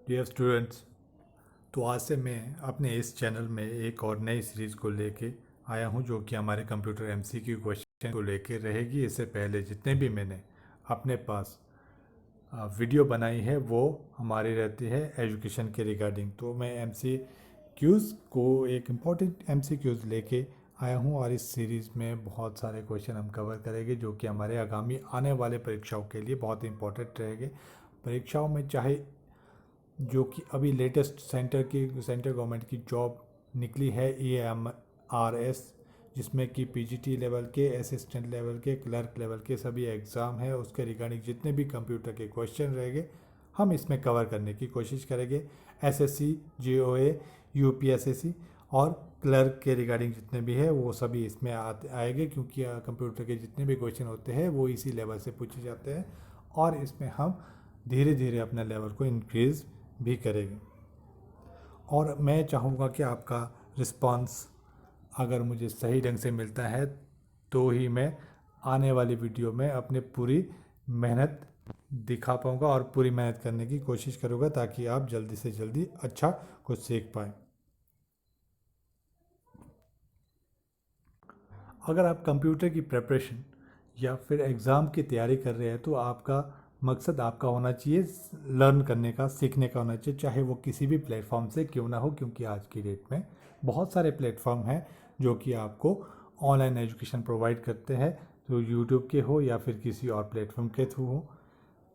Dear students, तो आज से मैं अपने इस चैनल में एक और नई सीरीज़ को लेके आया हूं जो कि हमारे कंप्यूटर एमसीक्यू क्वेश्चन को लेके रहेगी। इससे पहले जितने भी मैंने अपने पास वीडियो बनाई है वो हमारी रहती है एजुकेशन के रिगार्डिंग। तो मैं एमसीक्यूज़ को एक इम्पॉर्टेंट एमसीक्यूज़ लेके आया हूं और इस सीरीज़ में बहुत सारे क्वेश्चन हम कवर करेंगे जो कि हमारे आगामी आने वाले परीक्षाओं के लिए बहुत इंपॉर्टेंट रहेंगे। परीक्षाओं में चाहे जो कि अभी लेटेस्ट सेंटर गवर्नमेंट की जॉब निकली है EMRS, जिसमें कि पीजीटी लेवल के, असिस्टेंट लेवल के, क्लर्क लेवल के सभी एग्ज़ाम है, उसके रिगार्डिंग जितने भी कंप्यूटर के क्वेश्चन रहेंगे हम इसमें कवर करने की कोशिश करेंगे। SSC, JOA, UPSSC और क्लर्क के रिगार्डिंग जितने भी है वो सभी इसमें आएंगे, क्योंकि कंप्यूटर के जितने भी क्वेश्चन होते हैं वो इसी लेवल से पूछे जाते हैं और इसमें हम धीरे धीरे अपने लेवल को इंक्रीज़ भी करेंगे। और मैं चाहूँगा कि आपका रिस्पांस अगर मुझे सही ढंग से मिलता है तो ही मैं आने वाली वीडियो में अपने पूरी मेहनत दिखा पाऊँगा और पूरी मेहनत करने की कोशिश करूँगा ताकि आप जल्दी से जल्दी अच्छा कुछ सीख पाएँ। अगर आप कंप्यूटर की प्रिपरेशन या फिर एग्ज़ाम की तैयारी कर रहे हैं तो आपका मकसद आपका होना चाहिए लर्न करने का, सीखने का होना चाहिए, चाहे वो किसी भी प्लेटफॉर्म से क्यों ना हो, क्योंकि आज की डेट में बहुत सारे प्लेटफॉर्म हैं जो कि आपको ऑनलाइन एजुकेशन प्रोवाइड करते हैं, तो यूट्यूब के हो या फिर किसी और प्लेटफॉर्म के थ्रू हो।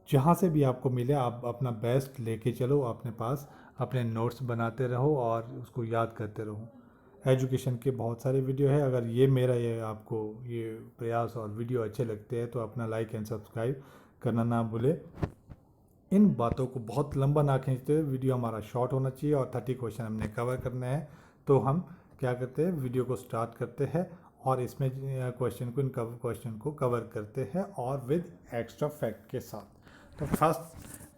जहाँ से भी आपको मिले आप अपना बेस्ट लेके चलो अपने पास, अपने नोट्स बनाते रहो और उसको याद करते रहो। एजुकेशन के बहुत सारे वीडियो है। अगर ये आपको ये प्रयास और वीडियो अच्छे लगते हैं तो अपना लाइक एंड सब्सक्राइब करना ना भूले। इन बातों को बहुत लंबा ना खींचते हुए, वीडियो हमारा शॉर्ट होना चाहिए और 30 क्वेश्चन हमने कवर करने हैं, तो हम क्या करते हैं, वीडियो को स्टार्ट करते हैं और इसमें क्वेश्चन को कवर करते हैं और विद एक्स्ट्रा फैक्ट के साथ। तो फर्स्ट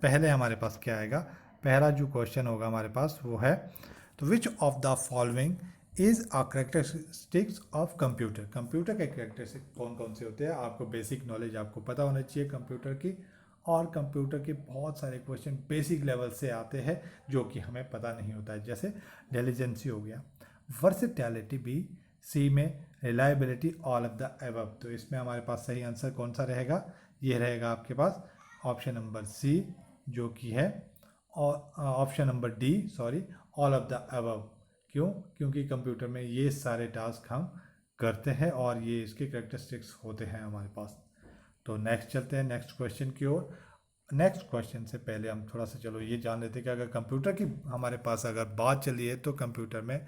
पहले हमारे पास क्या आएगा, पहला जो क्वेश्चन होगा हमारे पास वो है, तो विच of the following is a characteristics of computer. Computer के करेक्टरिस्टिक कौन कौन से होते हैं, आपको बेसिक नॉलेज आपको पता होना चाहिए कंप्यूटर की, और कंप्यूटर के बहुत सारे क्वेश्चन बेसिक लेवल से आते हैं जो कि हमें पता नहीं होता है, जैसे इंटेलिजेंसी हो गया, वर्सेटैलिटी बी, सी में reliability, all of the above. तो इसमें हमारे पास सही आंसर कौन सा रहेगा, ये रहेगा आपके पास ऑप्शन नंबर सी जो कि है, और option number D sorry, all of the above. क्यों, क्योंकि कंप्यूटर में ये सारे टास्क हम करते हैं और ये इसके करेक्टरिस्टिक्स होते हैं हमारे पास। तो नेक्स्ट चलते हैं नेक्स्ट क्वेश्चन की ओर। नेक्स्ट क्वेश्चन से पहले हम थोड़ा सा चलो ये जान लेते हैं कि अगर कंप्यूटर की हमारे पास अगर बात चली है तो कंप्यूटर में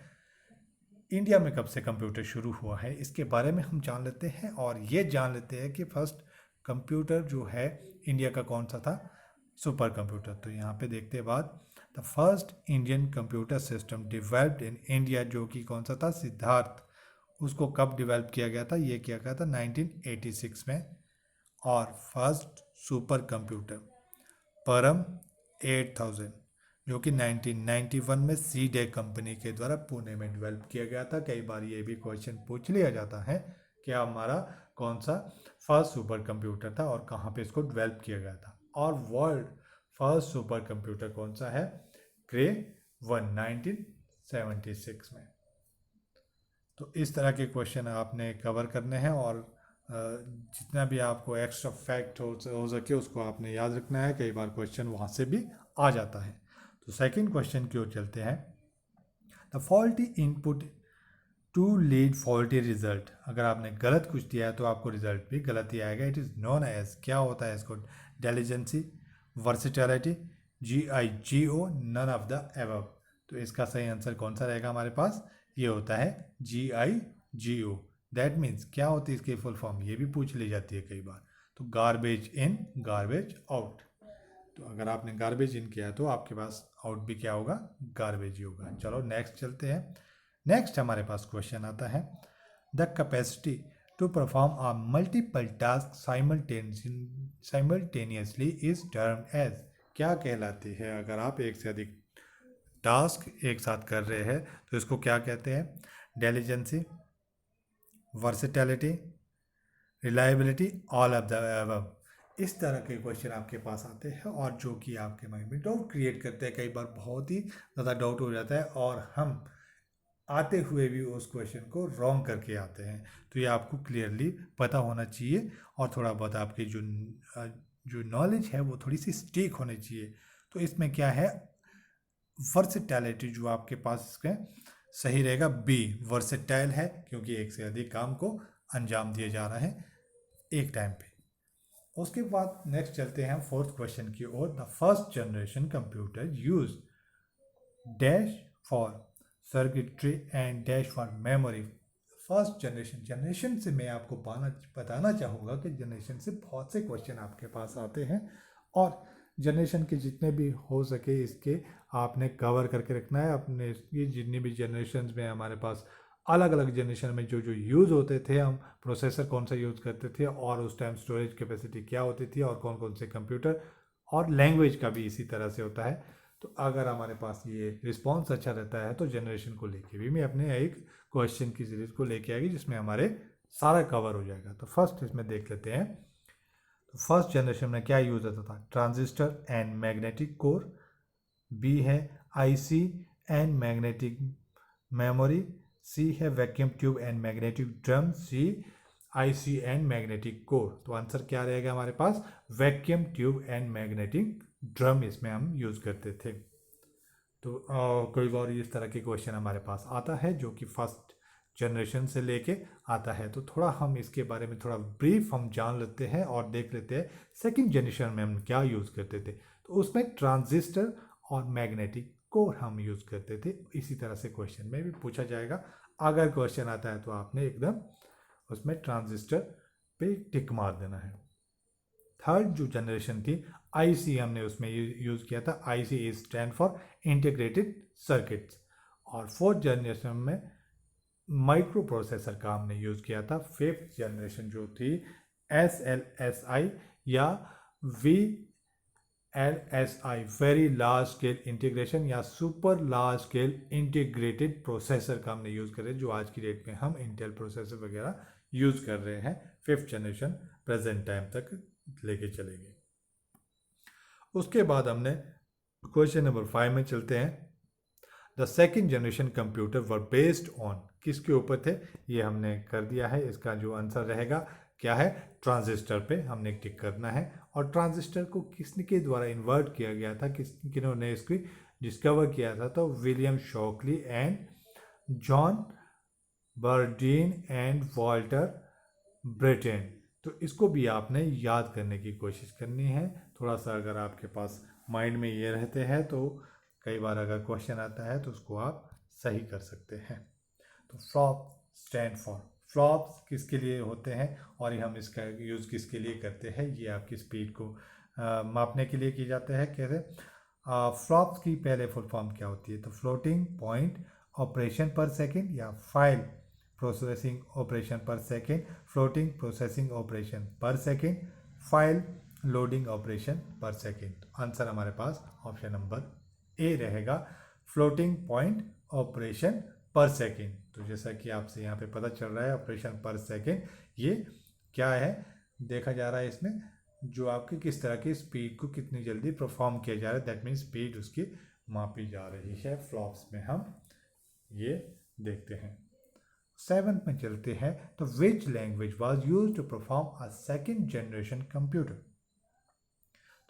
इंडिया में कब से कंप्यूटर शुरू हुआ है इसके बारे में हम जान लेते हैं, और ये जान लेते हैं कि फर्स्ट कंप्यूटर जो है इंडिया का कौन सा था, सुपर कंप्यूटर। तो यहाँ पे देखते हैं बात, the first Indian computer system developed in India, जो कि कौन सा था, सिद्धार्थ। उसको कब डिवेल्प किया गया था, ये किया गया था 1986 में। और फर्स्ट सुपर कंप्यूटर परम 8000 जो कि 1991 में सीडेक कंपनी के द्वारा पुणे में डेवलप किया गया था। कई बार ये भी क्वेश्चन पूछ लिया जाता है कि हमारा कौन सा फर्स्ट सुपर कंप्यूटर था और कहाँ पे इसको डेवलप किया गया था। और वर्ल्ड फर्स्ट सुपर कंप्यूटर कौन सा है, क्रे 1976 में। तो इस तरह के क्वेश्चन आपने कवर करने हैं और जितना भी आपको एक्स्ट्रा फैक्ट हो सके उसको आपने याद रखना है, कई बार क्वेश्चन वहाँ से भी आ जाता है। तो सेकंड क्वेश्चन की ओर चलते हैं, the faulty input to lead faulty result. अगर आपने गलत कुछ दिया है तो आपको रिजल्ट भी गलत ही आएगा। इट इज़ नोन एज, क्या होता है इसको, intelligence, versatility, GIGO, none of the above. तो इसका सही आंसर कौन सा रहेगा हमारे पास, ये होता है GIGO। दैट मीन्स क्या होती है इसकी फुल फॉर्म, ये भी पूछ ली जाती है कई बार। तो गार्बेज इन गार्बेज आउट। तो अगर आपने गार्बेज इन किया तो आपके पास आउट भी क्या होगा, गार्बेज ही होगा। चलो नेक्स्ट चलते हैं। नेक्स्ट हमारे पास क्वेश्चन आता है, the capacity to perform a multiple task simultaneously is term as. क्या कहलाती है, अगर आप एक से अधिक टास्क एक साथ कर रहे हैं तो इसको क्या कहते हैं, intelligence, versatility, reliability, all of the above. इस तरह के क्वेश्चन आपके पास आते हैं और जो कि आपके माइंड में डाउट क्रिएट करते हैं। कई बार बहुत ही ज़्यादा डाउट हो जाता है और हम आते हुए भी उस क्वेश्चन को रॉन्ग करके आते हैं। तो ये आपको क्लियरली पता होना चाहिए और थोड़ा बहुत आपकी जो नॉलेज है वो थोड़ी सी स्टीक होनी चाहिए। तो इसमें क्या है, वर्सेटैलिटी जो आपके पास इसमें सही रहेगा, बी वर्सेटाइल है, क्योंकि एक से अधिक काम को अंजाम दिया जा रहा है एक टाइम पे। उसके बाद नेक्स्ट चलते हैं फोर्थ क्वेश्चन की ओर। The first generation computer use dash for circuitry and dash for memory. First generation से मैं आपको बताना चाहूँगा कि जनरेशन से बहुत से क्वेश्चन आपके पास आते हैं और जनरेशन के जितने भी हो सके इसके आपने कवर करके रखना है। अपने इसकी जितनी भी जनरेशन में हमारे पास अलग अलग जनरेशन में जो जो यूज़ होते थे, हम प्रोसेसर कौन सा यूज़ करते थे और उस टाइम स्टोरेज कैपेसिटी क्या होती थी और कौन कौन से कंप्यूटर, और लैंग्वेज का भी इसी तरह से होता है। तो अगर हमारे पास ये रिस्पॉन्स अच्छा रहता है तो जनरेशन को लेके भी मैं अपने एक क्वेश्चन की सीरीज को लेके आएगी जिसमें हमारे सारा कवर हो जाएगा। तो फर्स्ट इसमें देख लेते हैं। तो फर्स्ट जनरेशन में क्या यूज़ होता था, transistor and magnetic core. B है IC and magnetic memory. C है vacuum tube and magnetic drum. C IC and magnetic core. तो आंसर क्या रहेगा हमारे पास, vacuum tube and magnetic drum इसमें हम यूज़ करते थे। तो कई बार इस तरह के क्वेश्चन हमारे पास आता है जो कि फर्स्ट जनरेशन से लेके आता है। तो थोड़ा हम इसके बारे में थोड़ा ब्रीफ हम जान लेते हैं और देख लेते हैं सेकंड जनरेशन में हम क्या यूज़ करते थे। तो उसमें ट्रांजिस्टर और मैग्नेटिक कोर हम यूज़ करते थे। इसी तरह से क्वेश्चन में भी पूछा जाएगा। अगर क्वेश्चन आता है तो आपने एकदम उसमें ट्रांजिस्टर पे टिक मार देना है। थर्ड जो जनरेशन थी आईसी हमने उसमें यूज़ किया था। IC is stand for integrated circuits. और फोर्थ जनरेशन में माइक्रो प्रोसेसर का हमने यूज़ किया था। फिफ्थ जनरेशन जो थी SLSI या VLSI very large scale integration या super large scale integrated processor का हमने यूज़ करे, जो आज की डेट में हम इंटेल प्रोसेसर वगैरह यूज़ कर रहे हैं। फिफ्थ जनरेशन प्रेजेंट टाइम तक लेके चलेंगे। उसके बाद हमने क्वेश्चन नंबर 5 में चलते हैं। The second generation computer were based on, किसके ऊपर थे ये हमने कर दिया है। इसका जो आंसर रहेगा क्या है, ट्रांजिस्टर पे हमने टिक करना है। और ट्रांजिस्टर को किसके द्वारा इन्वर्ट किया गया था, किन्होंने इसकी डिस्कवर किया था, तो William Shockley and John Bardeen and Walter Brattain. तो इसको भी आपने याद करने की कोशिश करनी है। थोड़ा सा अगर आपके पास माइंड में ये रहते हैं तो कई बार अगर क्वेश्चन आता है तो उसको आप सही कर सकते हैं। तो फ्लॉप स्टैंड फॉर, फ्लॉप्स किसके लिए होते हैं और हम इसका यूज़ किसके लिए करते हैं, ये आपकी स्पीड को मापने के लिए की जाते हैं। कैसे, फ्लॉप्स की पहले फुल फॉर्म क्या होती है, तो फ्लोटिंग पॉइंट ऑपरेशन पर सेकेंड या फाइल प्रोसेसिंग ऑपरेशन पर सेकेंड, फ्लोटिंग प्रोसेसिंग ऑपरेशन पर सेकेंड, फाइल लोडिंग ऑपरेशन पर सेकेंड। आंसर हमारे पास ऑप्शन नंबर ए रहेगा, फ्लोटिंग पॉइंट ऑपरेशन पर सेकेंड। तो जैसा कि आपसे यहाँ पे पता चल रहा है ऑपरेशन पर सेकेंड ये क्या है, देखा जा रहा है इसमें जो आपकी किस तरह की स्पीड को कितनी जल्दी परफॉर्म किया जा रहा है, दैट मीन्स स्पीड उसकी मापी जा रही है। फ्लॉप्स में हम ये देखते हैं। सेवंथ में चलते हैं। तो which language was used to perform a second generation computer.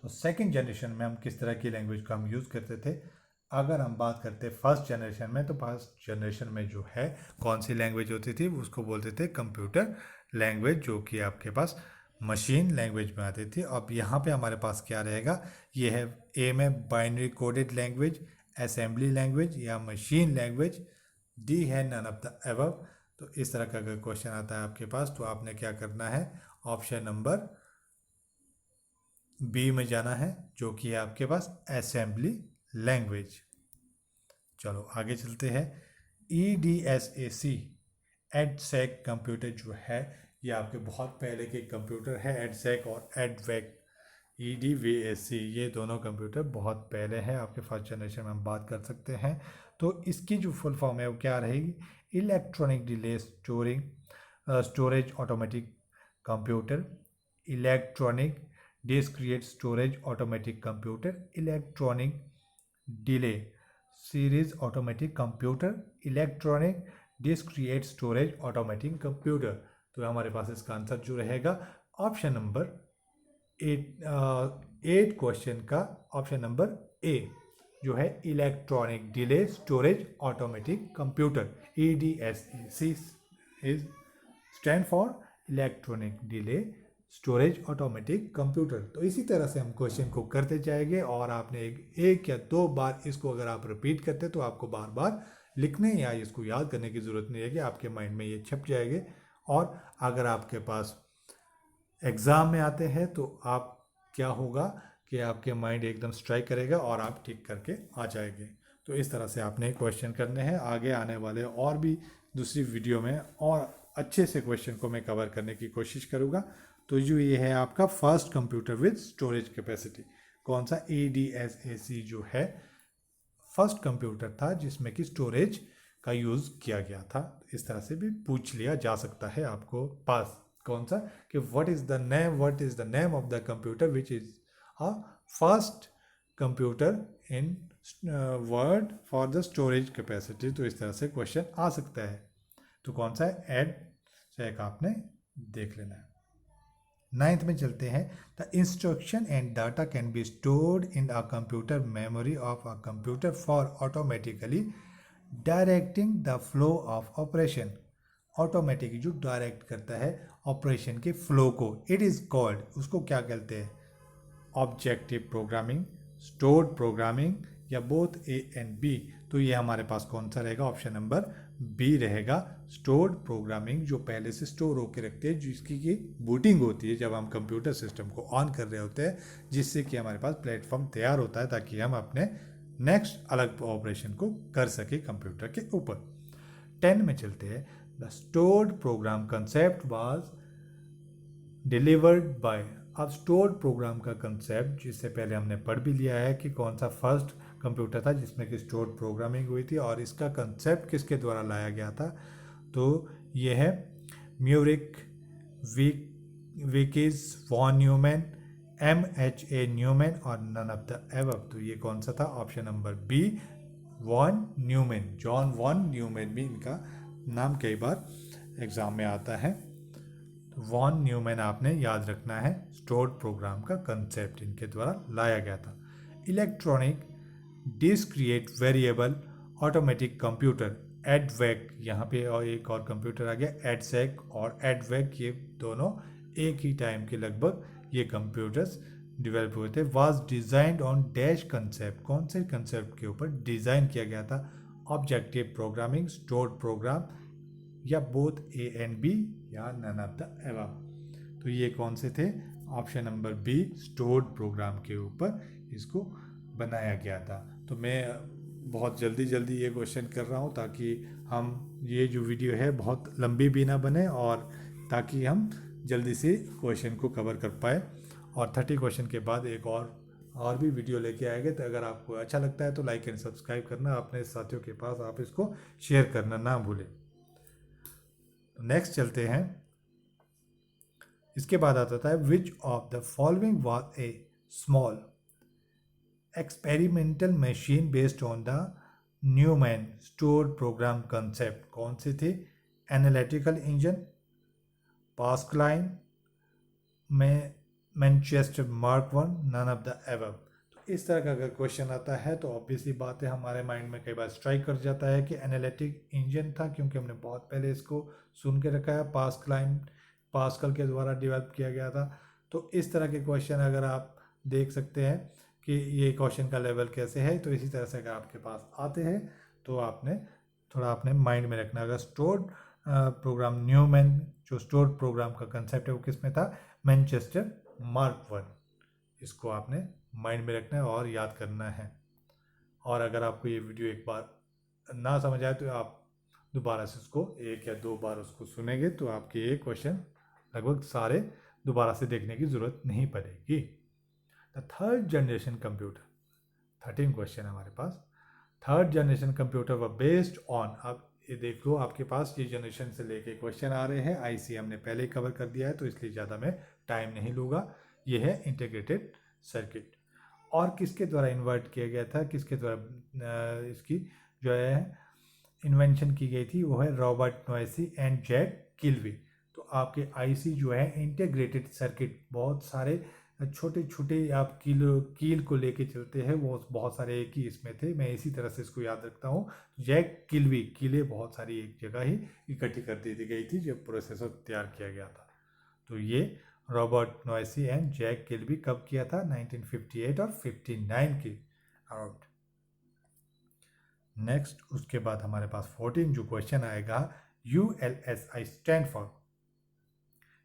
तो सेकेंड जनरेशन में हम किस तरह की लैंग्वेज का हम यूज़ करते थे। अगर हम बात करते हैं फर्स्ट जनरेशन में, तो फर्स्ट जनरेशन में जो है कौन सी लैंग्वेज होती थी, उसको बोलते थे कंप्यूटर लैंग्वेज, जो कि आपके पास मशीन लैंग्वेज में आती थी। अब यहाँ पे हमारे पास क्या रहेगा, ये है ए में binary coded language, assembly language या मशीन लैंग्वेज। डी है नन ऑफ द अबव। तो इस तरह का अगर क्वेश्चन आता है आपके पास तो आपने क्या करना है, ऑप्शन नंबर बी में जाना है, जो कि है आपके पास असेंबली लैंग्वेज। चलो आगे चलते हैं। EDSAC एडसेक कंप्यूटर जो है ये आपके बहुत पहले के कंप्यूटर है। एडसेक और एडवेक EDVAC ये दोनों कंप्यूटर बहुत पहले हैं, आपके फर्स्ट जनरेशन में हम बात कर सकते हैं। तो इसकी जो फुल फॉर्म है वो क्या रहेगी, electronic delay storage automatic computer, electronic disc create storage automatic computer, electronic delay series automatic computer, electronic disc create storage automatic computer. तो हमारे पास इसका आंसर जो रहेगा ऑप्शन नंबर 8 क्वेश्चन का ऑप्शन नंबर ए जो है electronic delay storage automatic computer, EDSE is stand for electronic delay storage automatic computer. तो इसी तरह से हम क्वेश्चन को करते जाएंगे और आपने एक या दो बार इसको अगर आप रिपीट करते तो आपको बार बार लिखने या इसको याद करने की ज़रूरत नहीं है कि आपके माइंड में ये छप जाएंगे। और अगर आपके पास एग्ज़ाम में आते हैं तो आप क्या होगा कि आपके माइंड एकदम स्ट्राइक करेगा और आप ठीक करके आ जाएंगे। तो इस तरह से आपने क्वेश्चन करने हैं। आगे आने वाले और भी दूसरी वीडियो में और अच्छे से क्वेश्चन को मैं कवर करने की कोशिश करूँगा। तो जो ये है आपका first computer with storage capacity, कौन सा, EDSAC जो है फर्स्ट कंप्यूटर था जिसमें कि स्टोरेज का यूज़ किया गया था। इस तरह से भी पूछ लिया जा सकता है आपको पास, कौन सा, कि what is the name of the computer which is a first computer in word for the storage capacity. तो इस तरह से क्वेश्चन आ सकता है। तो कौन सा है, एड चेक आपने देख लेना है। 9th में चलते हैं। The instruction and data can be stored in a computer memory of a computer for automatically directing the flow of operation. Automatic जो डायरेक्ट करता है ऑपरेशन के फ्लो को, इट इज़ कॉल्ड, उसको क्या कहते हैं, ऑब्जेक्टिव प्रोग्रामिंग, स्टोर्ड प्रोग्रामिंग या बोथ A एंड B। तो ये हमारे पास कौन सा रहेगा, ऑप्शन नंबर बी रहेगा, स्टोर्ड प्रोग्रामिंग, जो पहले से स्टोर होके रखते हैं, जिसकी की बूटिंग होती है जब हम कंप्यूटर सिस्टम को ऑन कर रहे होते हैं, जिससे कि हमारे पास प्लेटफॉर्म तैयार होता है ताकि हम अपने नेक्स्ट अलग ऑपरेशन को कर सके कंप्यूटर के ऊपर। 10 में चलते हैं। The stored program concept was delivered by. अब स्टोर्ड प्रोग्राम का कंसेप्ट जिससे पहले हमने पढ़ भी लिया है कि कौन सा फर्स्ट कंप्यूटर था जिसमें कि स्टोर्ड प्रोग्रामिंग हुई थी और इसका कंसेप्ट किसके द्वारा लाया गया था। तो ये है म्यूरिक, Wilkes, von Neumann, MHA Neumann और नन ऑफ द एबव। तो ये कौन सा था, option number B, von Neumann, John von Neumann भी इनका नाम कई बार एग्जाम में आता है। वॉन न्यूमैन आपने याद रखना है। स्टोर्ड प्रोग्राम का कंसेप्ट इनके द्वारा लाया गया था। Electronic discrete variable automatic computer, EDVAC, यहाँ पे और एक और कंप्यूटर आ गया एडसेक और एडवेक, ये दोनों एक ही टाइम के लगभग ये कंप्यूटर्स डेवलप हुए थे। Was designed on dash concept, कौन से कंसेप्ट के ऊपर डिज़ाइन किया गया था, ऑब्जेक्टिव प्रोग्रामिंग, स्टोर्ड प्रोग्राम या बोथ A एंड B या नन ऑफ द एबव। तो ये कौन से थे, option number B, stored program के ऊपर इसको बनाया गया था। तो मैं बहुत जल्दी ये क्वेश्चन कर रहा हूँ ताकि हम ये जो वीडियो है बहुत लंबी भी ना बने और ताकि हम जल्दी से क्वेश्चन को कवर कर पाए। और 30 क्वेश्चन के बाद एक और भी वीडियो लेके आएंगे। तो अगर आपको अच्छा लगता है तो लाइक एंड सब्सक्राइब करना, अपने साथियों के पास आप इसको शेयर करना ना भूलें। नेक्स्ट चलते हैं। इसके बाद आता है which of the following was a small experimental machine based on the Neumann stored program concept, कौन सी थी, analytical engine, Pascaline, Manchester Mark 1, none of the above. तो इस तरह का अगर क्वेश्चन आता है तो ऑब्वियसली बात है हमारे माइंड में कई बार स्ट्राइक कर जाता है कि एनालिटिक इंजन था, क्योंकि हमने बहुत पहले इसको सुन के रखा है, पास्कल के द्वारा डेवलप किया गया था। तो इस तरह के क्वेश्चन अगर आप देख सकते हैं कि ये क्वेश्चन का लेवल कैसे है, तो इसी तरह से अगर आपके पास आते हैं तो आपने थोड़ा अपने माइंड में रखना। अगर स्टोर्ड प्रोग्राम न्यूमैन जो स्टोर्ड प्रोग्राम का कंसेप्ट है वो किस में था, मैनचेस्टर मार्क 1, इसको आपने माइंड में रखना है और याद करना है। और अगर आपको ये वीडियो एक बार ना समझ आए तो आप दोबारा से उसको एक या दो बार उसको सुनेंगे तो आपके ये क्वेश्चन लगभग सारे दोबारा से देखने की ज़रूरत नहीं पड़ेगी। The third generation computer, 13 question हमारे पास। थर्ड जनरेशन कंप्यूटर व बेस्ड ऑन, अब ये देख लो आपके पास ये जनरेशन से लेके क्वेश्चन आ रहे हैं। IC हमने पहले ही कवर कर दिया है तो इसलिए ज़्यादा मैं टाइम नहीं लूँगा। ये है इंटीग्रेटेड सर्किट। और किसके द्वारा इन्वर्ट किया गया था, किसके द्वारा इसकी जो है इन्वेंशन की गई थी, वो है Robert Noyce and Jack Kilby. तो आपके आईसी जो है इंटीग्रेटेड सर्किट, बहुत सारे छोटे छोटे आप कील को लेके चलते हैं, वो बहुत सारे एक ही इसमें थे, मैं इसी तरह से इसको याद रखता हूँ। जैक किल्वी, कीलें बहुत सारी एक जगह ही इकट्ठी कर दी गई थी जब प्रोसेसर तैयार किया गया था। तो ये Robert Noyce and Jack Kilby कब किया था, 1958 और 59 के अराउंड। नेक्स्ट उसके बाद हमारे पास 14 जो क्वेश्चन आएगा, ULSI स्टैंड फॉर।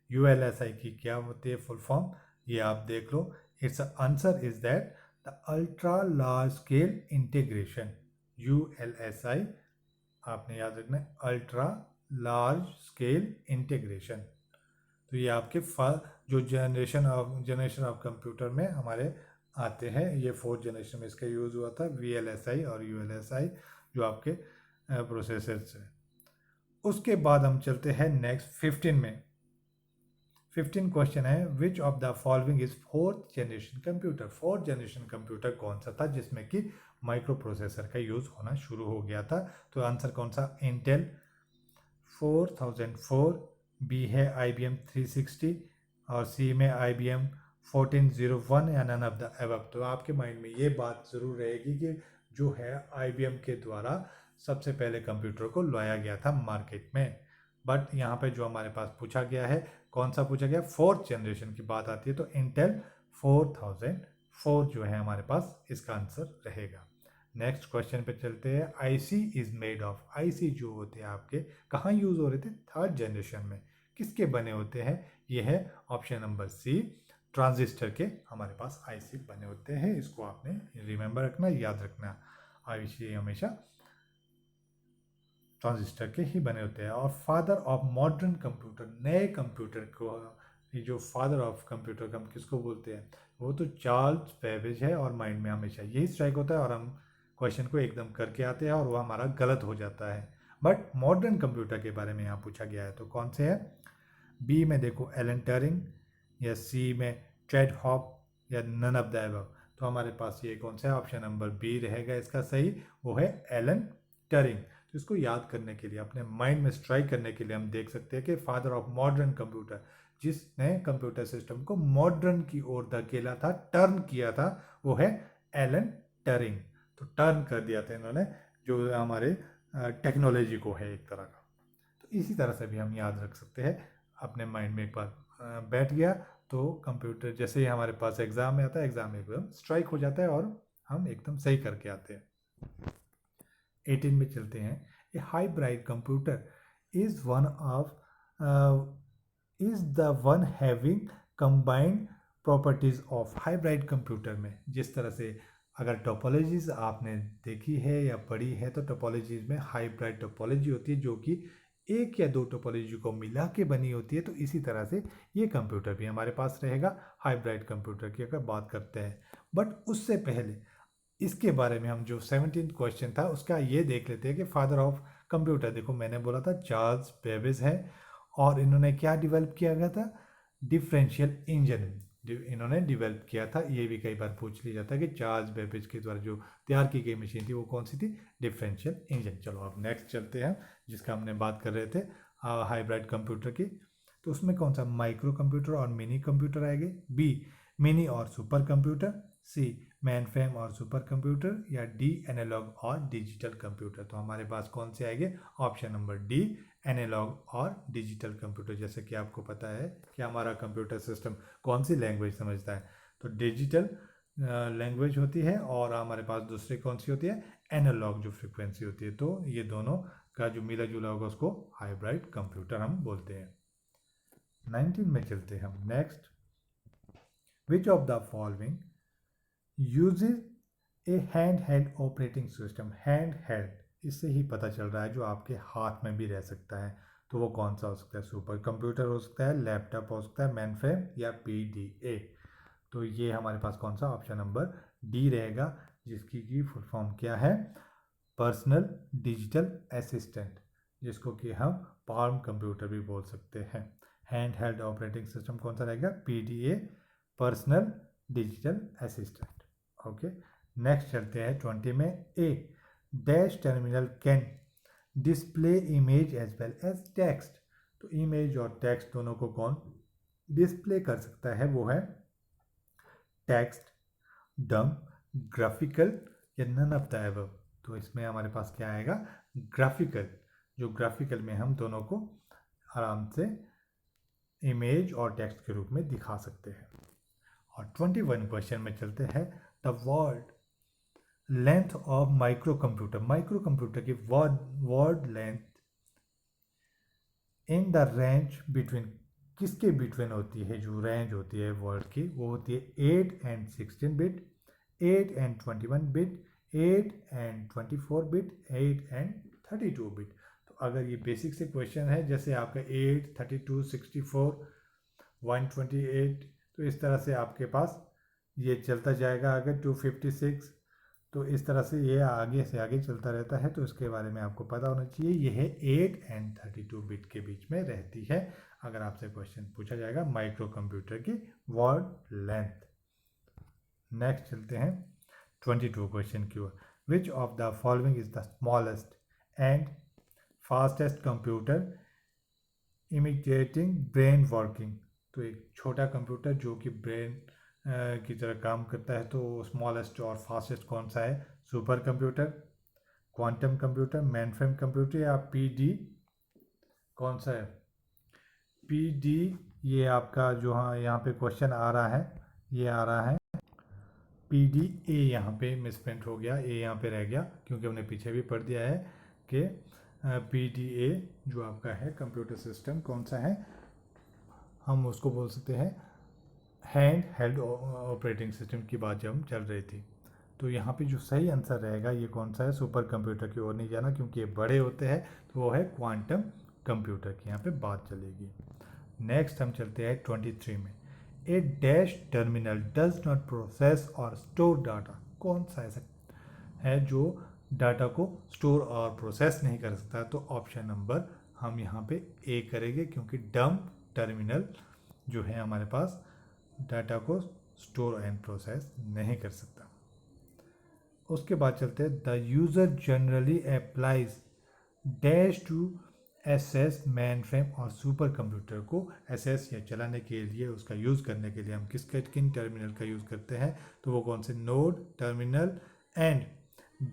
ULSI की क्या होती है फुल फॉर्म, ये आप देख लो। It's answer is that the ultra large scale integration. ULSI आपने याद रखना है, अल्ट्रा लार्ज स्केल इंटीग्रेशन। तो ये आपके जो जनरेशन ऑफ कंप्यूटर में हमारे आते हैं, ये 4th जनरेशन में इसका यूज़ हुआ था, VLSI और ULSI जो आपके प्रोसेसर्स हैं। उसके बाद हम चलते हैं नेक्स्ट 15 में। 15 क्वेश्चन है, which of the following is 4th generation computer. 4th generation computer कौन सा था जिसमें कि माइक्रो प्रोसेसर का यूज़ होना शुरू हो गया था। तो आंसर कौन सा, इंटेल 4004, बी है IBM 360 और सी में IBM 1401 या नन ऑफ द अबव। तो आपके माइंड में ये बात ज़रूर रहेगी कि जो है IBM के द्वारा सबसे पहले कंप्यूटर को लाया गया था मार्केट में। बट यहाँ पे जो हमारे पास पूछा गया है, कौन सा पूछा गया, 4th जनरेशन की बात आती है, तो इंटेल 4004 जो है हमारे पास इसका आंसर रहेगा। नेक्स्ट क्वेश्चन पे चलते हैं, IC is made of. IC जो होते हैं आपके कहाँ यूज़ हो रहे थे, 3rd जनरेशन में, किसके बने होते हैं, ये है ऑप्शन नंबर सी, ट्रांजिस्टर के हमारे पास आईसी बने होते हैं। इसको आपने रिमेंबर रखना, याद रखना, आईसी हमेशा ट्रांजिस्टर के ही बने होते हैं। और फादर ऑफ मॉडर्न कंप्यूटर, नए कंप्यूटर को, ये जो फादर ऑफ कंप्यूटर हम किसको बोलते हैं, वो तो चार्ल्स बेबेज है। और माइंड में हमेशा यही स्ट्राइक होता है और हम क्वेश्चन को एकदम करके आते हैं और वो हमारा गलत हो जाता है। बट मॉडर्न कंप्यूटर के बारे में यहाँ पूछा गया है, तो कौन से है, बी में देखो एलन ट्यूरिंग, या सी में ट्रेड हॉप, या नन ऑफ द अबव। तो हमारे पास ये कौन सा है, ऑप्शन नंबर बी रहेगा इसका सही, वो है एलन ट्यूरिंग। तो इसको याद करने के लिए, अपने माइंड में स्ट्राइक करने के लिए हम देख सकते हैं कि फादर ऑफ मॉडर्न कंप्यूटर, जिसने कंप्यूटर सिस्टम को मॉडर्न की ओर धकेला था, टर्न किया था, वो है एलन ट्यूरिंग। तो टर्न कर दिया था इन्होंने जो हमारे टेक्नोलॉजी को है एक तरह का। तो इसी तरह से भी हम याद रख सकते हैं, अपने माइंड में एक बार बैठ गया तो कंप्यूटर जैसे ही हमारे पास एग्ज़ाम में आता है, एग्ज़ाम में एकदम स्ट्राइक हो जाता है और हम एकदम सही करके आते हैं। 18 में चलते हैं, a hybrid computer is one of is the one having combined properties of. Hybrid computer में जिस तरह से अगर टोपोलॉजीज आपने देखी है या पढ़ी है, तो टोपोलॉजीज में हाइब्रिड टोपोलॉजी होती है जो कि एक या दो टोपोलॉजी को मिला के बनी होती है। तो इसी तरह से ये कंप्यूटर भी हमारे पास रहेगा, हाइब्रिड कंप्यूटर की अगर बात करते हैं। बट उससे पहले इसके बारे में हम जो 17th क्वेश्चन था उसका ये देख लेते हैं कि फादर ऑफ कंप्यूटर, देखो मैंने बोला था चार्ल्स बेबेज है, और इन्होंने क्या डेवलप किया गया था, डिफरेंशियल इंजन इन्होंने डेवलप किया था। ये भी कई बार पूछ लिया जाता है कि चार्ल्स बेबेज के द्वारा जो तैयार की गई मशीन थी वो कौन सी थी, डिफरेंशियल इंजन। चलो अब नेक्स्ट चलते हैं, जिसका हमने बात कर रहे थे हाइब्रिड कंप्यूटर की। तो उसमें कौन सा, माइक्रो कंप्यूटर और मिनी कंप्यूटर आएंगे, बी मिनी और सुपर कंप्यूटर, सी मेन फ्रेम और सुपर कंप्यूटर, या डी एनालॉग और डिजिटल कंप्यूटर। तो हमारे पास कौन से आएंगे, ऑप्शन नंबर डी एनालॉग और डिजिटल कंप्यूटर। जैसे कि आपको पता है कि हमारा कंप्यूटर सिस्टम कौन सी लैंग्वेज समझता है, तो डिजिटल लैंग्वेज होती है, और हमारे पास दूसरी कौन सी होती है, एनालॉग जो फ्रिक्वेंसी होती है। तो ये दोनों का जो मिला जुला होगा उसको हाइब्रिड कंप्यूटर हम बोलते हैं। 19 में चलते हैं हम next, which of the following usage A hand held operating system. Hand held, इससे ही पता चल रहा है जो आपके हाथ में भी रह सकता है, तो वो कौन सा हो सकता है, सुपर कंप्यूटर हो सकता है, लैपटॉप हो सकता है, मेन फ्रेम, या PDA। तो ये हमारे पास कौन सा, ऑप्शन नंबर डी रहेगा, जिसकी की फुल फॉर्म क्या है, पर्सनल डिजिटल असिस्टेंट, जिसको कि हम पाल्म कंप्यूटर भी बोल सकते हैं। हैंड हेल्ड ऑपरेटिंग सिस्टम कौन सा रहेगा, PDA, personal digital assistant. Okay, next चलते हैं 20 में। A dash terminal can display image as well as text. तो इमेज और टेक्स्ट दोनों को कौन डिस्प्ले कर सकता है? वो है टेक्स्ट, डम्प, ग्राफिकल या नन ऑफ द अबव। तो इसमें हमारे पास क्या आएगा? ग्राफिकल। जो ग्राफिकल में हम दोनों को आराम से इमेज और टेक्स्ट के रूप में दिखा सकते हैं। और 21 क्वेश्चन में चलते हैं। The word length of micro computer. Micro computer की word length in the range between, किसके बिटवीन होती है? जो रेंज होती है वर्ड की वो होती है 8 and 16 bit, 8 and 21 bit, 8 and 24 bit, 8 and 32 bit. तो अगर ये बेसिक से क्वेश्चन है, जैसे आपका 8, 32, 64, 128, तो इस तरह से आपके पास ये चलता जाएगा। अगर 256, तो इस तरह से ये आगे से आगे चलता रहता है। तो इसके बारे में आपको पता होना चाहिए। ये है 8 एंड 32 बिट के बीच में रहती है, अगर आपसे क्वेश्चन पूछा जाएगा माइक्रो कंप्यूटर की वर्ड लेंथ। नेक्स्ट चलते हैं 22 क्वेश्चन की ओर। Which of the following is the smallest and fastest computer imitating brain working. तो एक छोटा कंप्यूटर जो कि ब्रेन की तरह काम करता है, तो स्मॉलेस्ट और फास्टेस्ट कौन सा है? Super computer, quantum computer, mainframe computer या पीडी? कौन सा है? पीडी। ये आपका जो हाँ यहाँ पे क्वेश्चन आ रहा है, ये आ रहा है पीडी। ए यहाँ पे मिसप्रिंट हो गया, ए यहाँ पे रह गया क्योंकि हमने पीछे भी पढ़ दिया है कि पीडीए जो आपका है कंप्यूटर सिस्टम कौन सा है? हम उसको बोल सकते हैं हैंड हेल्ड ऑपरेटिंग सिस्टम की बात जब चल रही थी। तो यहाँ पे जो सही आंसर रहेगा ये कौन सा है? सुपर कंप्यूटर की ओर नहीं जाना क्योंकि ये बड़े होते हैं, तो वो है क्वांटम कंप्यूटर की यहाँ पे बात चलेगी। नेक्स्ट हम चलते हैं 23 में। A dash terminal does not process और स्टोर डाटा। कौन सा ऐसा है जो डाटा को स्टोर और प्रोसेस नहीं कर सकता? तो ऑप्शन नंबर हम यहाँ पे ए करेंगे क्योंकि डम्प टर्मिनल जो है हमारे पास डाटा को स्टोर एंड प्रोसेस नहीं कर सकता। उसके बाद चलते हैं। The user generally applies dash to access mainframe और सुपर कंप्यूटर को एसेस या चलाने के लिए, उसका यूज़ करने के लिए हम किन टर्मिनल का यूज़ करते हैं? तो वो कौन से? नोड, टर्मिनल एंड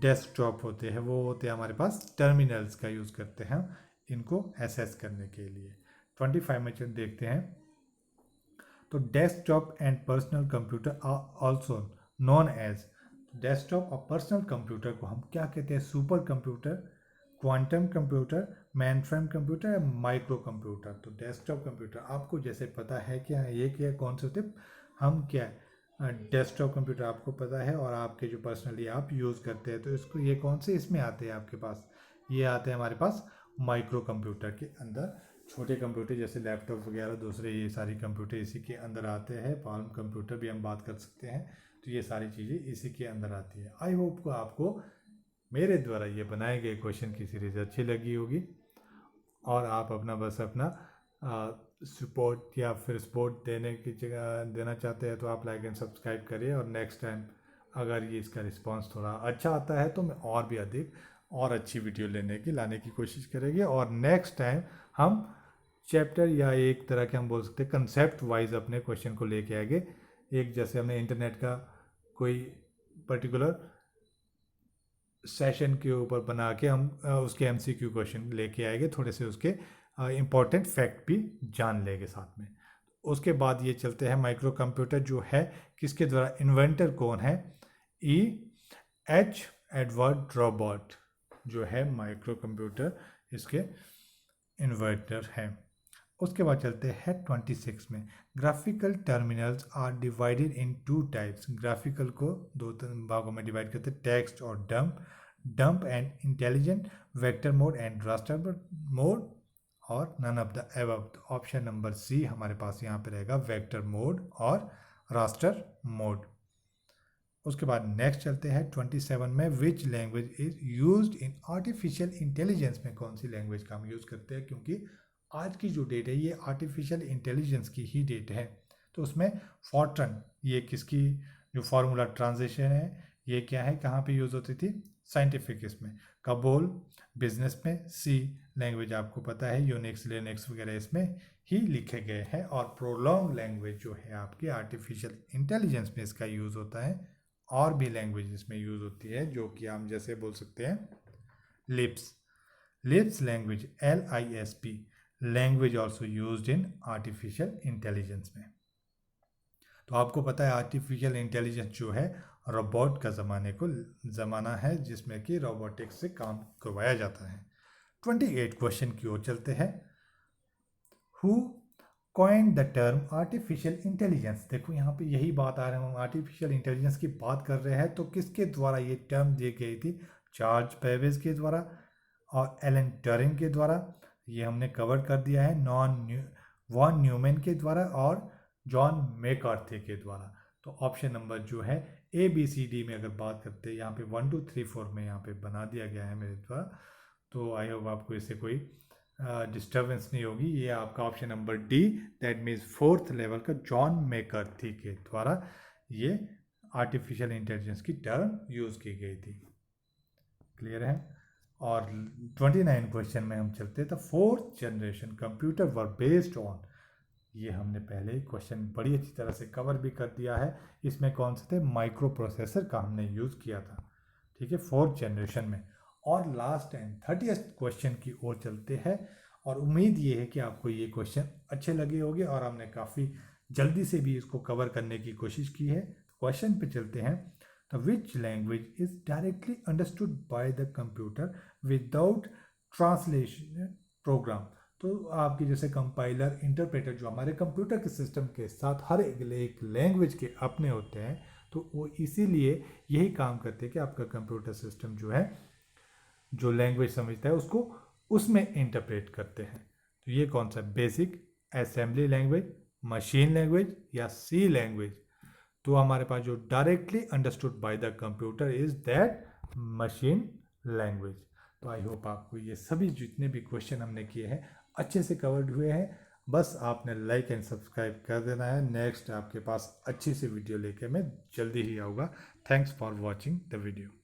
डेस्कटॉप होते हैं। वो होते हैं हमारे पास टर्मिनल्स का यूज़ करते हैं इनको एसेस करने के लिए। 25 में चल देखते हैं। तो desktop and personal computer are also known as. Desktop और पर्सनल कंप्यूटर को हम क्या कहते हैं? Super computer, quantum computer, mainframe computer या माइक्रो कंप्यूटर। तो डेस्कटॉप कंप्यूटर आपको जैसे पता है क्या ये क्या कौन से होते? हम क्या डेस्कटॉप कंप्यूटर आपको पता है और आपके जो पर्सनली आप यूज़ करते हैं, तो इसको ये कौन से इसमें आते हैं आपके पास? ये आते हैं हमारे पास माइक्रो कंप्यूटर के अंदर। छोटे कंप्यूटर जैसे लैपटॉप वगैरह दूसरे ये सारी कंप्यूटर इसी के अंदर आते हैं। पाल्म कंप्यूटर भी हम बात कर सकते हैं। तो ये सारी चीज़ें इसी के अंदर आती है। आई होप को आपको मेरे द्वारा ये बनाए गए क्वेश्चन की सीरीज़ अच्छी लगी होगी और आप अपना बस अपना सपोर्ट या फिर सपोर्ट देने की जगह देना चाहते हैं तो आप लाइक एंड सब्सक्राइब करिए। और नेक्स्ट टाइम अगर ये इसका रिस्पांस थोड़ा अच्छा आता है तो मैं और भी अधिक और अच्छी वीडियो लाने की कोशिश करेंगे। और नेक्स्ट टाइम हम चैप्टर या एक तरह के हम बोल सकते हैं कंसेप्ट वाइज अपने क्वेश्चन को लेके आएंगे। एक जैसे हमने इंटरनेट का कोई पर्टिकुलर सेशन के ऊपर बना के हम उसके MCQ क्वेश्चन लेके आएंगे, थोड़े से उसके इम्पॉर्टेंट फैक्ट भी जान लेंगे साथ में। उसके बाद ये चलते हैं माइक्रो कंप्यूटर जो है किसके द्वारा, इन्वेंटर कौन है? E.H. एडवर्ड रॉबर्ट जो है माइक्रो कंप्यूटर इसके इन्वेंटर हैं। उसके बाद चलते हैं 26 में। Graphical terminals are divided in 2 types. Graphical को 2 भागों में डिवाइड करते हैं, टेक्स्ट और dumb and intelligent, vector mode and raster mode और none of the above. Option number C हमारे पास यहाँ पे रहेगा, वेक्टर मोड और रास्टर मोड। उसके बाद नेक्स्ट चलते हैं 27 में। Which language is used in artificial intelligence. में कौन सी लैंग्वेज का हम यूज़ करते हैं? क्योंकि आज की जो डेट है ये आर्टिफिशियल इंटेलिजेंस की ही डेट है, तो उसमें फॉर्ट्रन, ये किसकी जो फार्मूला ट्रांजिशन है ये क्या है, कहाँ पे यूज़ होती थी, साइंटिफिक इसमें, कबोल बिजनेस में, सी लैंग्वेज आपको पता है यूनिक्स लिनक्स वगैरह इसमें ही लिखे गए हैं, और प्रोलॉन्ग लैंग्वेज जो है आपकी आर्टिफिशियल इंटेलिजेंस में इसका यूज़ होता है, और भी लैंग्वेज इसमें यूज़ होती है जो कि हम जैसे बोल सकते हैं lips, lips language LISP language also used in artificial intelligence में। तो आपको पता है आर्टिफिशियल इंटेलिजेंस जो है रोबोट का ज़माना है जिसमें कि रोबोटिक्स से काम करवाया जाता है। 28 क्वेश्चन की ओर चलते हैं। Who coined the term artificial intelligence, देखो यहाँ पे यही बात आ रही है, हम आर्टिफिशियल इंटेलिजेंस की बात कर रहे हैं तो किसके द्वारा ये टर्म दी गई थी, चार्ल्स बेबेज के द्वारा और एलन ट्यूरिंग के द्वारा, ये हमने कवर कर दिया है, वॉन न्यूमैन के द्वारा और जॉन मैकार्थी के द्वारा। तो ऑप्शन नंबर जो है ABCD में अगर बात करते हैं यहाँ पे 1 2 3 4 में यहाँ पे बना दिया गया है मेरे द्वारा, तो आई होप आपको इससे कोई डिस्टर्बेंस नहीं होगी। ये आपका option number D, that means 4th level का जॉन मैकार्थी के द्वारा ये आर्टिफिशियल इंटेलिजेंस की टर्म यूज़ की गई थी। क्लियर है। और 29 क्वेश्चन में हम चलते हैं, तो 4th generation computer were based on, ये हमने पहले ही क्वेश्चन बड़ी अच्छी तरह से कवर भी कर दिया है, इसमें कौन से थे, माइक्रो प्रोसेसर का हमने यूज़ किया था, ठीक है, 4th जनरेशन में। और लास्ट एंड 30th क्वेश्चन की ओर चलते हैं, और उम्मीद ये है कि आपको ये क्वेश्चन अच्छे लगे होंगे और हमने काफ़ी जल्दी से भी इसको कवर करने की कोशिश की है। क्वेश्चन पे चलते हैं, तो which language is directly understood by the computer without translation program, तो आपके जैसे कंपाइलर इंटरप्रेटर जो हमारे कंप्यूटर के सिस्टम के साथ हर एक लैंग्वेज के अपने होते हैं, तो वो इसीलिए यही काम करते हैं कि आपका कंप्यूटर सिस्टम जो है जो लैंग्वेज समझता है उसको उसमें इंटरप्रेट करते हैं। तो ये कौन सा, basic, assembly language, machine language या सी लैंग्वेज, तो हमारे पास जो directly understood by the computer is that machine language. तो आई होप आपको ये सभी जितने भी क्वेश्चन हमने किए हैं अच्छे से कवर्ड हुए हैं, बस आपने लाइक एंड सब्सक्राइब कर देना है। नेक्स्ट आपके पास अच्छी सी वीडियो लेके मैं जल्दी ही आऊँगा। Thanks for watching the video.